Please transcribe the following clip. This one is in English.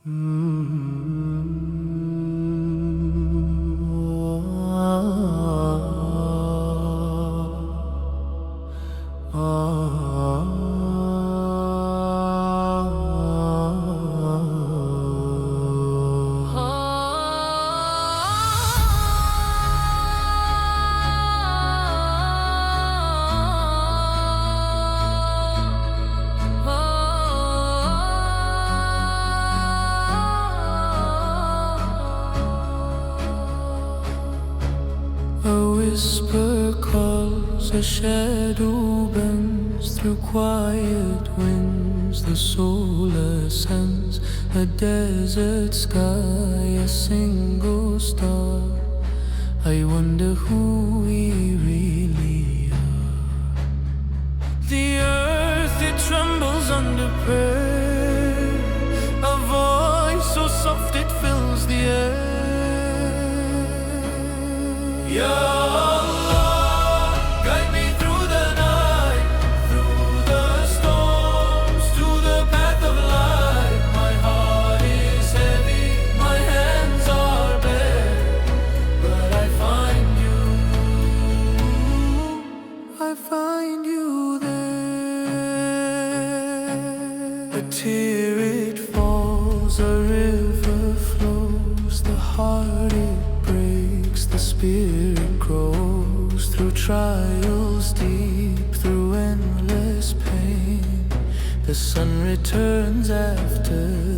A whisper calls, a shadow bends through quiet winds. The soul ascends, a desert sky, a single star. I wonder who we really are. The earth, it trembles under prayer. A voice so soft it fills the air. Ya Allah, guide me through the night, through the storms, to the path of light. My heart is heavy, my hands are bare, but I find you there. A tear it falls, a river flows, the heart it breaks, the spirit grows through trials deep, through endless pain. The sun returns after